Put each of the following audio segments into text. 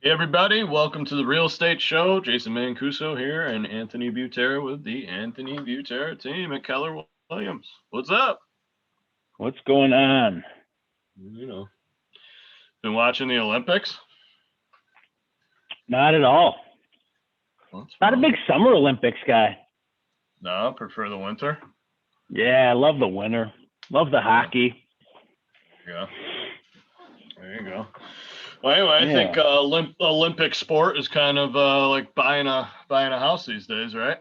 Hey everybody, welcome to the Real Estate Show. Jason Mancuso here and Anthony Butera with the Anthony Butera team at Keller Williams. What's up? What's going on? You know, been watching the Olympics? Not at all. What's Not a wrong? big Summer Olympics guy. No, prefer the winter. Yeah, I love the winter. Love the hockey. Yeah, there you go. Well, anyway, I think Yeah. Olympic sport is kind of like buying a house these days, right?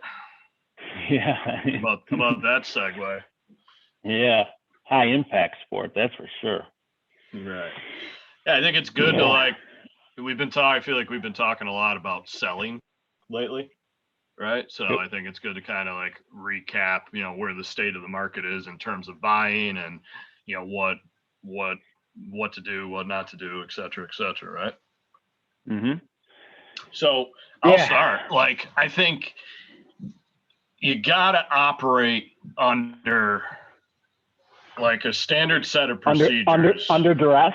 Yeah. How about that segue? Yeah. High impact sport, that's for sure. Right. Yeah, I think it's good to Yeah. like. We've been talking. I feel like we've been talking a lot about selling lately, right? So Yep. I think it's good to kind of like recap, where the state of the market is in terms of buying and, what what to do, what not to do, et cetera, right? Mhm. So I'll Yeah. start. Like I think you gotta operate under like a standard set of Under under procedures. under duress.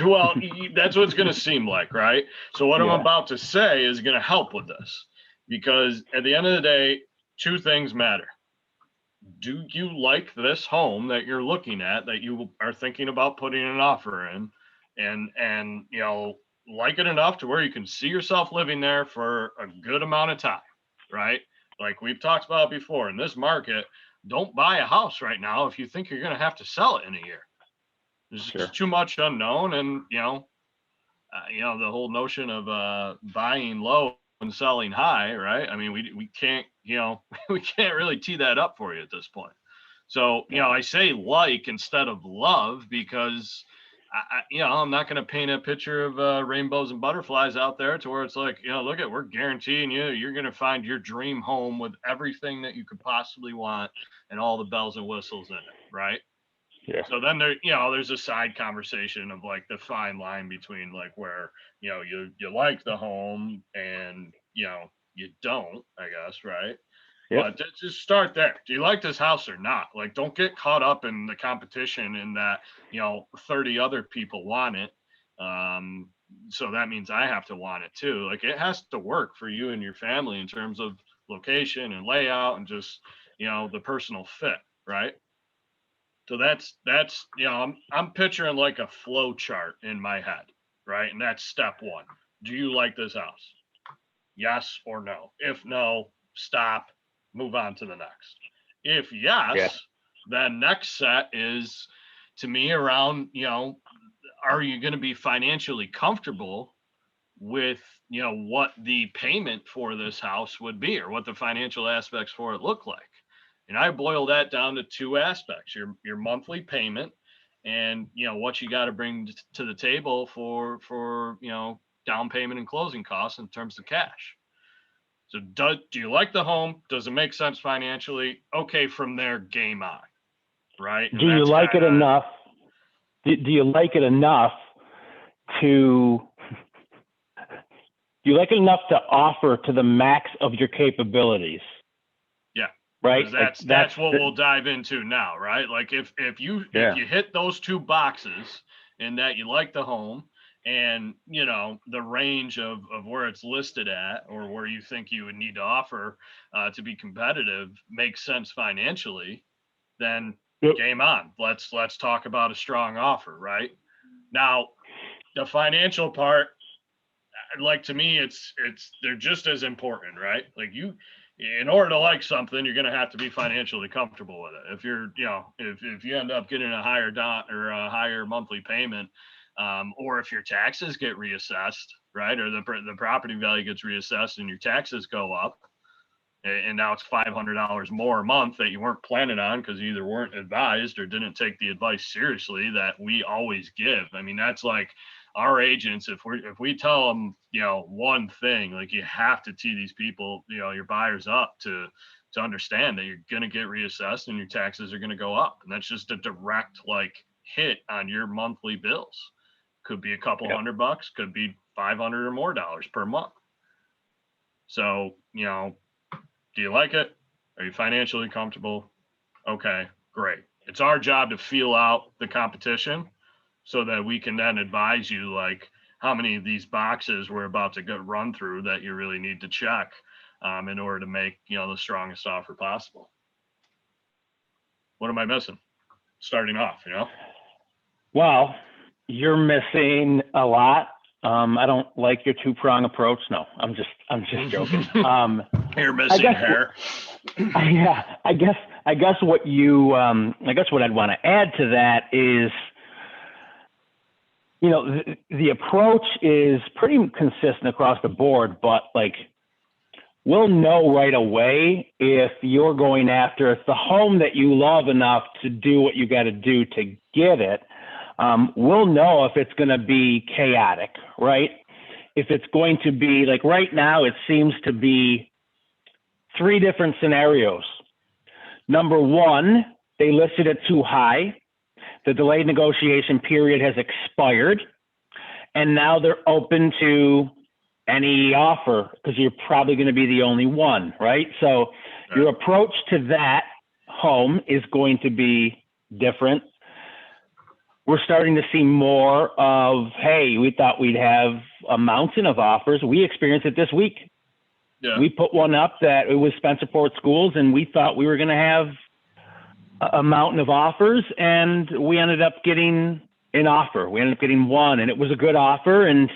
Well, that's what it's going to seem like, right? So what I'm Yeah. about to say is going to help with this because at the end of the day, two things matter. Do you like this home that you're looking at that you are thinking about putting an offer in and like it enough to where you can see yourself living there for a good amount of time, right? Like we've talked about before in this market, don't buy a house right now if you think you're going to have to sell it in a year. There's Sure. just too much unknown, and the whole notion of buying low and selling high, right? I mean, we can't, we can't really tee that up for you at this point. So, Yeah. I say like instead of love because I'm not going to paint a picture of rainbows and butterflies out there to where it's like, look at, we're guaranteeing you're going to find your dream home with everything that you could possibly want and all the bells and whistles in it, right? Yeah. So then there's a side conversation of like the fine line between like where, you like the home and, you don't, I guess, right? Yep. But just start there. Do you like this house or not? Like, don't get caught up in the competition in that, 30 other people want it. Um, so that means I have to want it too. Like, it has to work for you and your family in terms of location and layout and just, the personal fit, right? So that's I'm picturing like a flow chart in my head, right? And that's step one. Do you like this house? Yes or no? If no, stop, move on to the next. If Yeah. yes, then next set is to me around, are you going to be financially comfortable with, what the payment for this house would be or what the financial aspects for it look like? And I boil that down to two aspects: your monthly payment and what you got to bring to the table for down payment and closing costs in terms of cash. So do you like the home? Does it make sense financially? Okay, from there, game on, right? Do And you that's like kind it of enough? Do you like it enough to do you like it enough to offer to the max of your capabilities? yeah, Right? because Like that's what we'll dive into now, right? Like if yeah. you hit those two boxes and that you like the home and the range of where it's listed at or where you think you would need to offer to be competitive makes sense financially, then Yep. game on. Let's talk about a strong offer, right? Now, the financial part, like to me, it's they're just as important, right? Like in order to like something, you're going to have to be financially comfortable with it. If you're, if you end up getting a higher dot or a higher monthly payment, or if your taxes get reassessed, right, or the property value gets reassessed and your taxes go up, and now it's $500 more a month that you weren't planning on because you either weren't advised or didn't take the advice seriously that we always give. I mean, that's like our agents. If we tell them, one thing, like you have to tee these people, your buyers up to understand that you're going to get reassessed and your taxes are going to go up, and that's just a direct like hit on your monthly bills. Could be a couple Yep. $100, could be 500 or more dollars per month. So do you like it? Are you financially comfortable? Okay, great. It's our job to feel out the competition so that we can then advise you like how many of these boxes we're about to get run through that you really need to check in order to make, the strongest offer possible. What am I missing? Starting off, Well, you're missing a lot. I don't like your two-prong approach. No, I'm just joking. You're missing hair. Yeah, I guess what I'd want to add to that is, the approach is pretty consistent across the board, but like, we'll know right away if you're going after, if the home that you love enough to do what you got to do to get it, we'll know if it's going to be chaotic, right? If it's going to be like right now, it seems to be 3 different scenarios. Number one, they listed it too high. The delayed negotiation period has expired, and now they're open to any offer because you're probably going to be the only one, right? So your approach to that home is going to be different. We're starting to see more of, hey, we thought we'd have a mountain of offers. We experienced it this week. Yeah. We put one up that it was Spencerport Schools, and we thought we were going to have a mountain of offers, and we ended up getting an offer. We ended up getting one, and it was a good offer, and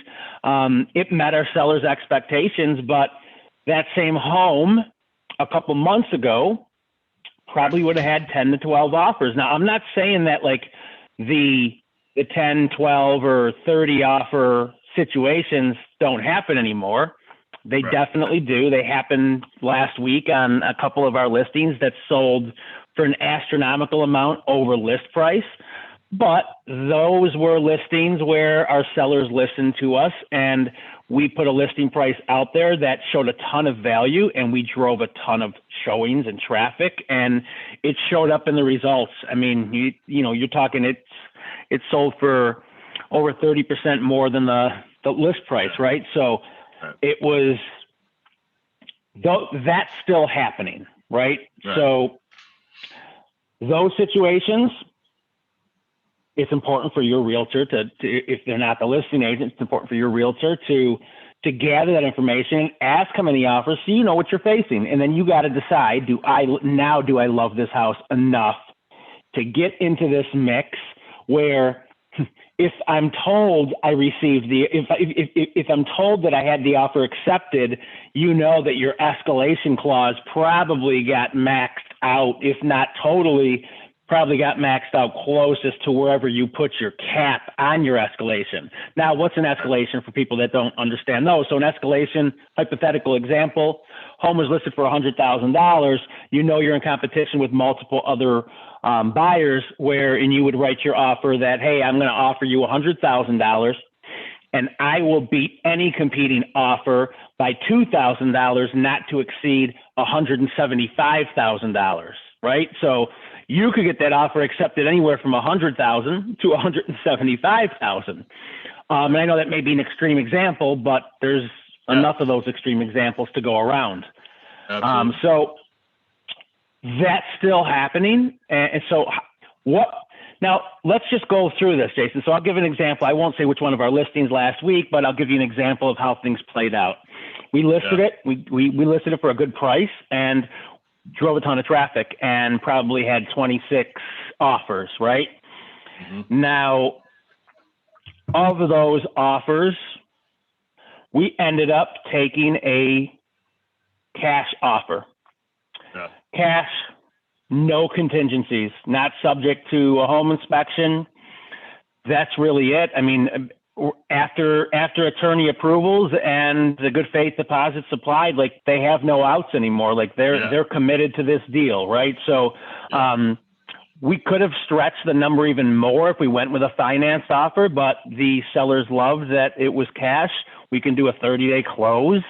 it met our seller's expectations. But that same home a couple months ago probably would have had 10 to 12 offers. Now, I'm not saying that like the 10, 12, or 30 offer situations don't happen anymore. They definitely do. They happened last week on a couple of our listings that sold for an astronomical amount over list price. But those were listings where our sellers listened to us, and we put a listing price out there that showed a ton of value, and we drove a ton of showings and traffic, and it showed up in the results. I mean, you're talking it sold for over 30% more than the list price, right? So it was, that's still happening, right? So those situations, it's important for your realtor to, if they're not the listing agent, it's important for your realtor to gather that information, ask how many offers, so you know what you're facing. And then you got to decide, do I love this house enough to get into this mix where if I'm told I received if I'm told that I had the offer accepted, you know that your escalation clause probably got maxed out, if not totally, probably got maxed out closest to wherever you put your cap on your escalation. Now, what's an escalation for people that don't understand those? So an escalation, hypothetical example, home was listed for $100,000. You know you're in competition with multiple other buyers and you would write your offer that, hey, I'm going to offer you $100,000 and I will beat any competing offer by $2,000, not to exceed $175,000, right? So you could get that offer accepted anywhere from $100,000 to $175,000. And I know that may be an extreme example, but there's enough of those extreme examples to go around. So that's still happening. And so now let's just go through this, Jason. So I'll give an example. I won't say which one of our listings last week, but I'll give you an example of how things played out. We listed it. We listed it for a good price and drove a ton of traffic and probably had 26 offers, right? Mm-hmm. Now, of those offers, we ended up taking a cash offer. Cash, no contingencies, not subject to a home inspection. That's really it. I mean, after attorney approvals and the good faith deposit supplied, like they have no outs anymore. Like they're committed to this deal, right? So we could have stretched the number even more if we went with a financed offer, but the sellers loved that it was cash. We can do a 30-day close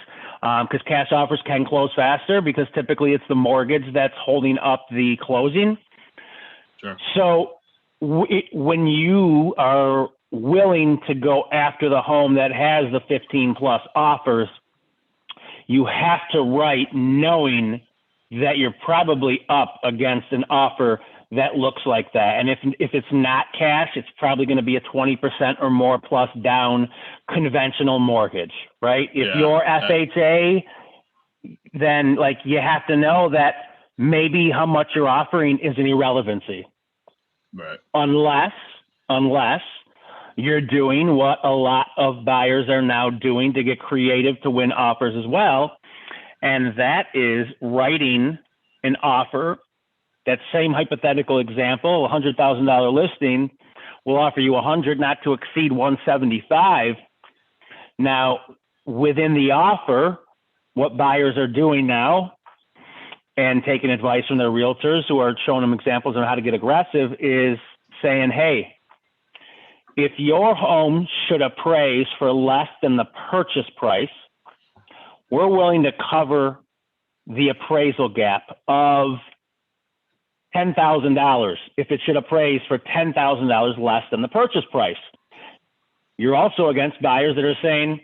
because cash offers can close faster because typically it's the mortgage that's holding up the closing. Sure. So when you are willing to go after the home that has the 15 plus offers, you have to write knowing that you're probably up against an offer that looks like that. And if it's not cash, it's probably going to be a 20% or more plus down conventional mortgage, right? If you're FHA, then like you have to know that maybe how much you're offering is an irrelevancy. Right. Unless you're doing what a lot of buyers are now doing to get creative to win offers as well. And that is writing an offer. That same hypothetical example, $100,000 listing will offer you 100 not to exceed 175. Now, within the offer, what buyers are doing now and taking advice from their realtors who are showing them examples on how to get aggressive is saying, hey, if your home should appraise for less than the purchase price, we're willing to cover the appraisal gap of $10,000 if it should appraise for $10,000 less than the purchase price. You're also against buyers that are saying,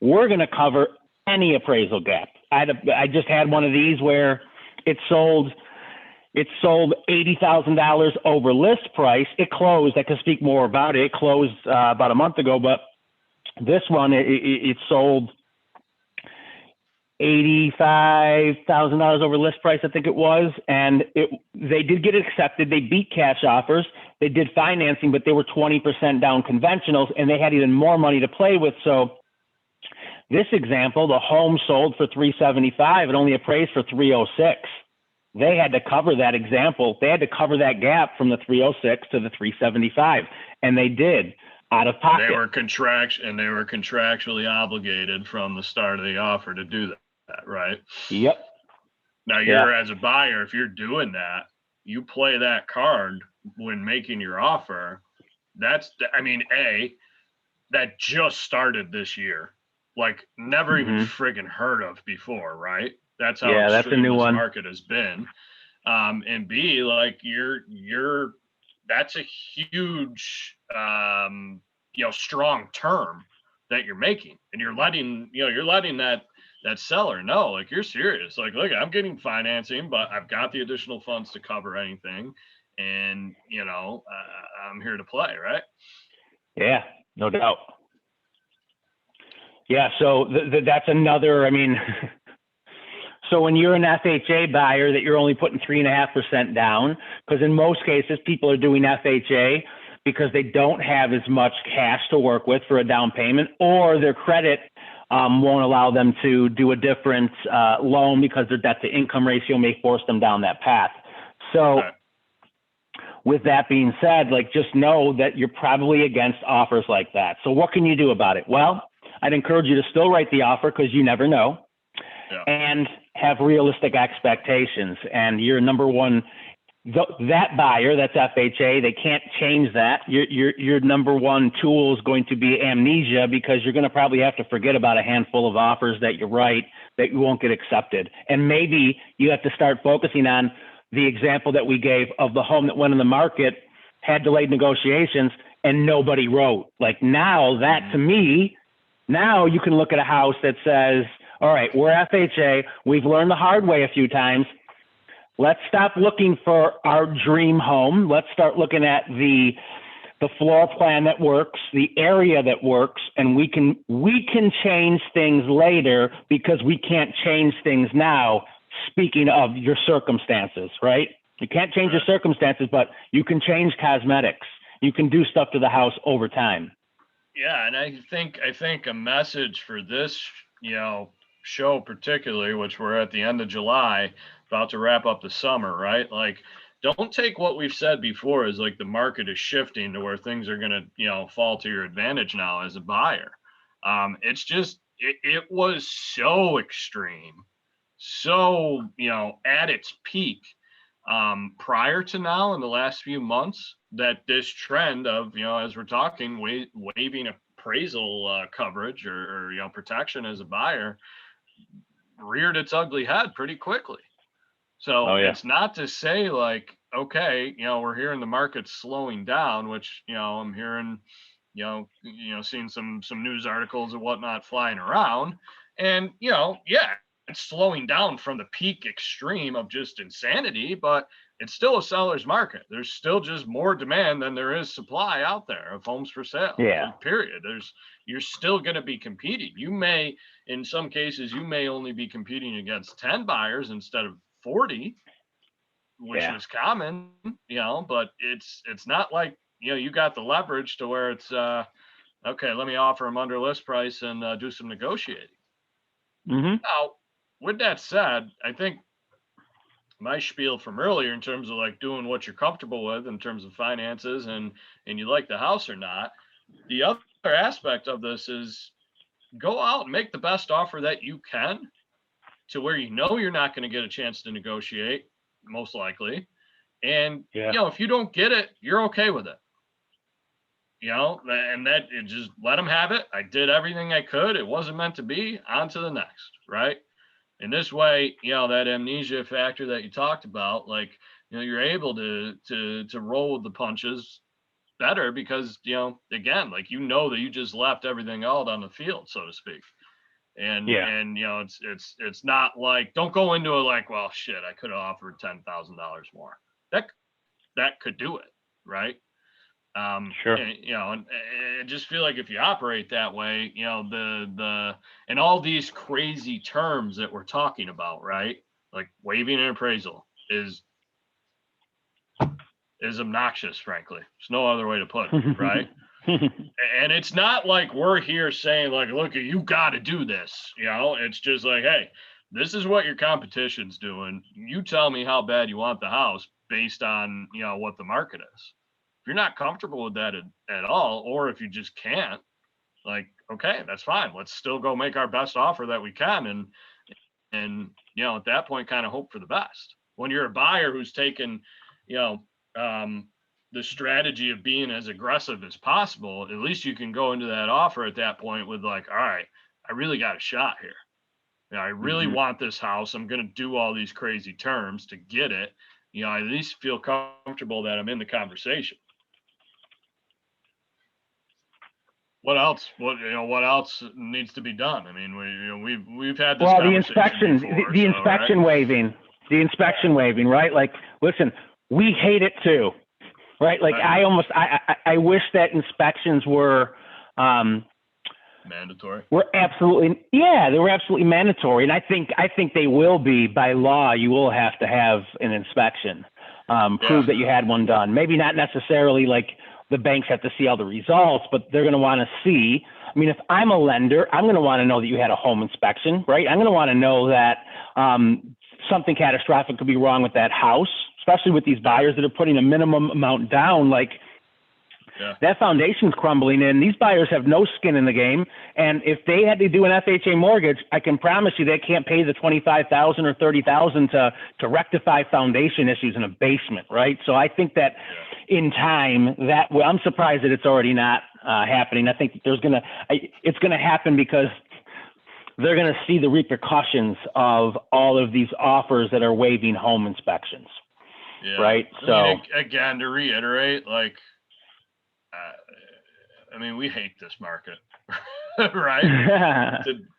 we're going to cover any appraisal gap. I just had one of these where it sold $80,000 over list price. It closed. I can speak more about it. It closed about a month ago, but this one, it sold $85,000 over list price, I think it was. And they did get it accepted. They beat cash offers. They did financing, but they were 20% down conventionals, and they had even more money to play with. So this example, the home sold for $375. It only appraised for $306. They had to cover that example. They had to cover that gap from the $306 to the $375, and they did out of pocket. They were contractually obligated from the start of the offer to do that, right? Yep. Now you're as a buyer, if you're doing that, you play that card when making your offer. That just started this year, like never even friggin' heard of before, right? That's how that's a new one. Market has been. And B, like that's a huge, strong term that you're making, and you're letting that seller know, like, you're serious. Like, look, I'm getting financing, but I've got the additional funds to cover anything. And, I'm here to play, right? Yeah, no doubt. Yeah. So that's another, so when you're an FHA buyer that you're only putting 3.5% down, because in most cases people are doing FHA because they don't have as much cash to work with for a down payment, or their credit won't allow them to do a different loan because their debt to income ratio may force them down that path. So with that being said, like, just know that you're probably against offers like that. So what can you do about it? Well, I'd encourage you to still write the offer because you never know. And have realistic expectations. And your number one, that buyer, that's FHA, they can't change that. Your number one tool is going to be amnesia, because you're going to probably have to forget about a handful of offers that you write that you won't get accepted. And maybe you have to start focusing on the example that we gave of the home that went in the market, had delayed negotiations, and nobody wrote. Like, now that, to me, now you can look at a house that says, all right, we're FHA. We've learned the hard way a few times. Let's stop looking for our dream home. Let's start looking at the floor plan that works, the area that works, and we can change things later because we can't change things now. Speaking of your circumstances, right? You can't change your circumstances, but you can change cosmetics. You can do stuff to the house over time. Yeah, and I think a message for this, show particularly, which we're at the end of July, about to wrap up the summer, right? Like, don't take what we've said before as like the market is shifting to where things are going to, fall to your advantage now as a buyer. It's just, it was so extreme, so, at its peak prior to now in the last few months, that this trend of, as we're talking, waiving appraisal coverage or protection as a buyer reared its ugly head pretty quickly. So It's not to say like, okay, we're hearing the market's slowing down, which, I'm hearing, seeing some news articles and whatnot flying around. And, slowing down from the peak extreme of just insanity, but it's still a seller's market. There's still just more demand than there is supply out there of homes for sale. Yeah. Period. You're still going to be competing. You may, in some cases, you may only be competing against 10 buyers instead of 40, which was common, but it's not like, you got the leverage to where it's, okay, let me offer them under list price and do some negotiating. Mm-hmm. Now, with that said, I think my spiel from earlier in terms of like doing what you're comfortable with in terms of finances and you like the house or not, the other aspect of this is go out and make the best offer that you can to where you're not going to get a chance to negotiate, most likely. And, if you don't get it, you're okay with it. And that it just let them have it. I did everything I could. It wasn't meant to be. On to the next, right? And this way, that amnesia factor that you talked about, like, you're able to roll with the punches better because, again, like, that you just left everything out on the field, so to speak. And it's not like, don't go into it like, well, shit, I could have offered $10,000 more. That could do it, right? Sure. And I just feel like if you operate that way, and all these crazy terms that we're talking about, right? Like waiving an appraisal is obnoxious, frankly. There's no other way to put it, right? And it's not like we're here saying like, look, you got to do this. It's just like, hey, this is what your competition's doing. You tell me how bad you want the house based on, what the market is. If you're not comfortable with that at all, or if you just can't, like, okay, that's fine. Let's still go make our best offer that we can. And at that point, kind of hope for the best. When you're a buyer who's taken, the strategy of being as aggressive as possible, at least you can go into that offer at that point with like, all right, I really got a shot here. I really want this house. I'm going to do all these crazy terms to get it. I at least feel comfortable that I'm in the conversation. What else? What else needs to be done? I mean, we've had this. Well, the inspection waiving, right? Like, listen, we hate it too, right? Like, I wish that inspections were mandatory. They were absolutely mandatory, and I think they will be by law. You will have to have an inspection, prove that you had one done. Maybe not necessarily like the banks have to see all the results, but they're going to want to see. I mean, if I'm a lender, I'm going to want to know that you had a home inspection, right? I'm going to want to know that something catastrophic could be wrong with that house, especially with these buyers that are putting a minimum amount down. Like, that foundation's crumbling in. These buyers have no skin in the game. And if they had to do an FHA mortgage, I can promise you they can't pay the $25,000 or $30,000 to rectify foundation issues in a basement, right? So I think that in time, I'm surprised that it's already not happening. I think it's going to happen because they're going to see the repercussions of all of these offers that are waiving home inspections, right? So I mean, again, to reiterate, like, we hate this market, right?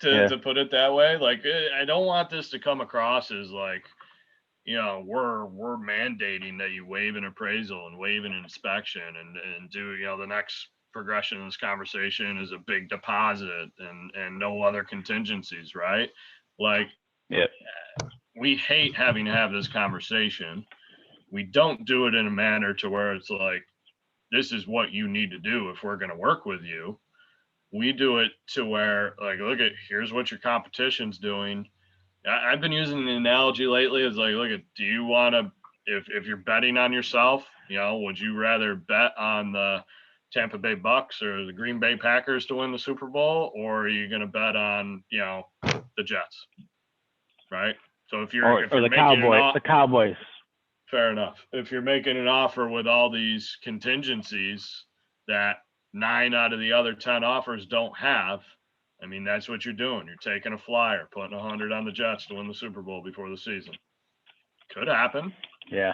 to put it that way. Like, I don't want this to come across as like, we're mandating that you waive an appraisal and waive an inspection and do, the next progression in this conversation is a big deposit and no other contingencies, right? Like, we hate having to have this conversation. We don't do it in a manner to where it's like, this is what you need to do if we're going to work with you. We do it to where, like, here's what your competition's doing. I've been using the analogy lately as like, do you want to, if you're betting on yourself, would you rather bet on the Tampa Bay Bucks or the Green Bay Packers to win the Super Bowl, or are you going to bet on, the Jets? Right. So if you're the Cowboys. Fair enough. If you're making an offer with all these contingencies that 9 out of the other 10 offers don't have, I mean, that's what you're doing. You're taking a flyer, putting 100 on the Jets to win the Super Bowl before the season. Could happen. Yeah.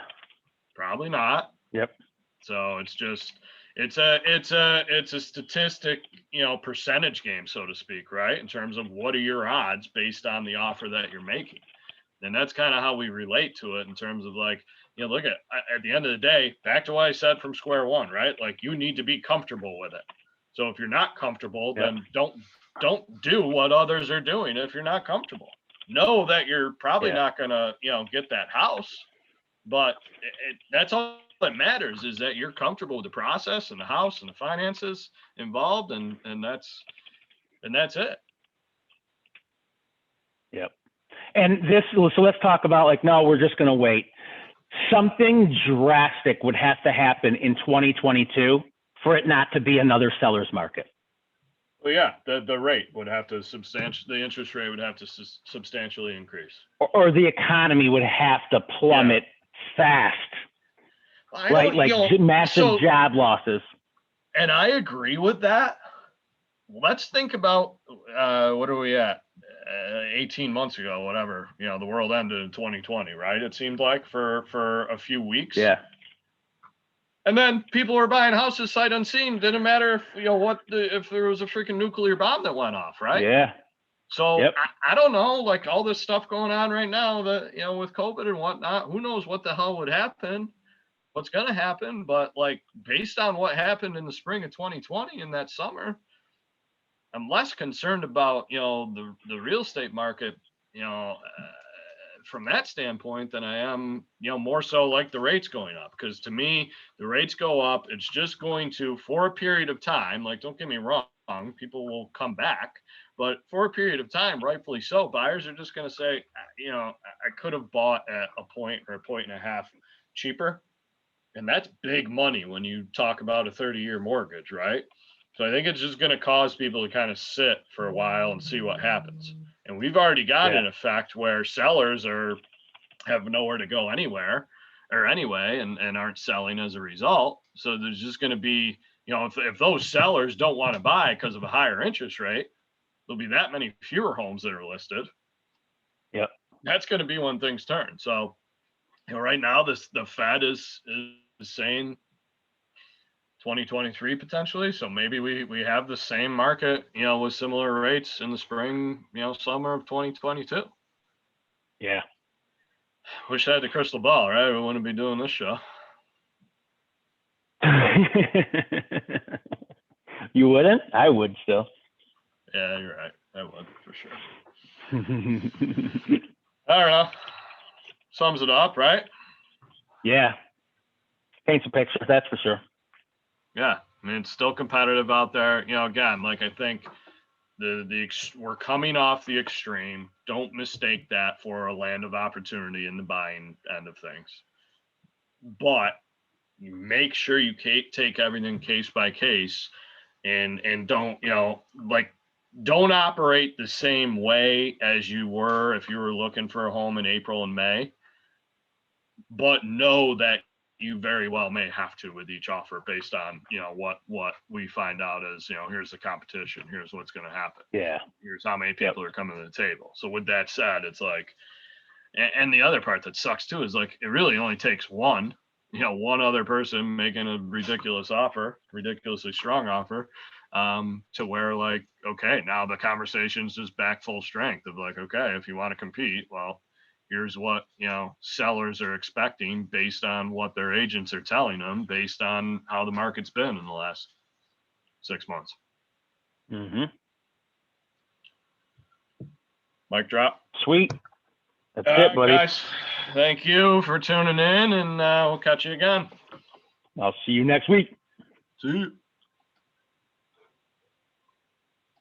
Probably not. Yep. So it's just, it's a statistic, percentage game, so to speak, right? In terms of what are your odds based on the offer that you're making. And that's kind of how we relate to it in terms of like, look at the end of the day, back to what I said from square one, right? Like you need to be comfortable with it. So if you're not comfortable, then don't do what others are doing. If you're not comfortable, know that you're probably not going to, get that house, but that's all that matters is that you're comfortable with the process and the house and the finances involved. And that's it. Yep. And so let's talk about like, no, we're just going to wait. Something drastic would have to happen in 2022 for it not to be another seller's market. Well, yeah, the rate would have to the interest rate would have to substantially increase. Or the economy would have to plummet fast. Right? Like massive job losses. And I agree with that. Let's think about, what are we at? 18 months ago, whatever, the world ended in 2020, right? It seemed like for a few weeks. Yeah. And then people were buying houses sight unseen. Didn't matter if, if there was a freaking nuclear bomb that went off, right? Yeah. So I don't know, like all this stuff going on right now that, with COVID and whatnot, who knows what the hell would happen, what's going to happen. But like based on what happened in the spring of 2020 in that summer, I'm less concerned about, the real estate market, from that standpoint than I am, more so like the rates going up. Because to me, the rates go up. It's just going to, for a period of time, like, don't get me wrong, people will come back. But for a period of time, rightfully so, buyers are just going to say, I could have bought at a point or a point and a half cheaper. And that's big money when you talk about a 30-year mortgage, right? So I think it's just going to cause people to kind of sit for a while and see what happens. And we've already got an effect where sellers have nowhere to go anyway, and aren't selling as a result. So there's just going to be, if those sellers don't want to buy because of a higher interest rate, there'll be that many fewer homes that are listed. Yep. That's going to be when things turn. So, right now the Fed is saying 2023 potentially. So maybe we have the same market, with similar rates in the spring, summer of 2022. Yeah. Wish I had the crystal ball, right? We wouldn't be doing this show. You wouldn't? I would still. Yeah, you're right. I would for sure. I don't know. Sums it up, right? Yeah. Paints a picture, that's for sure. Yeah, I mean, it's still competitive out there. Again, like I think we're coming off the extreme. Don't mistake that for a land of opportunity in the buying end of things. But make sure you take everything case by case, and don't don't operate the same way as you were if you were looking for a home in April and May. But know that you very well may have to with each offer based on, what we find out is, here's the competition, here's what's going to happen. Yeah. Here's how many people are coming to the table. So with that said, it's like, and the other part that sucks too is like, it really only takes one other person making a ridiculously strong offer, to where like, okay, now the conversation's just back full strength of like, okay, if you want to compete, well, here's what, sellers are expecting based on what their agents are telling them, based on how the market's been in the last 6 months. Mm-hmm. Mic drop. Sweet. That's it, buddy. Guys, thank you for tuning in, and we'll catch you again. I'll see you next week. See you.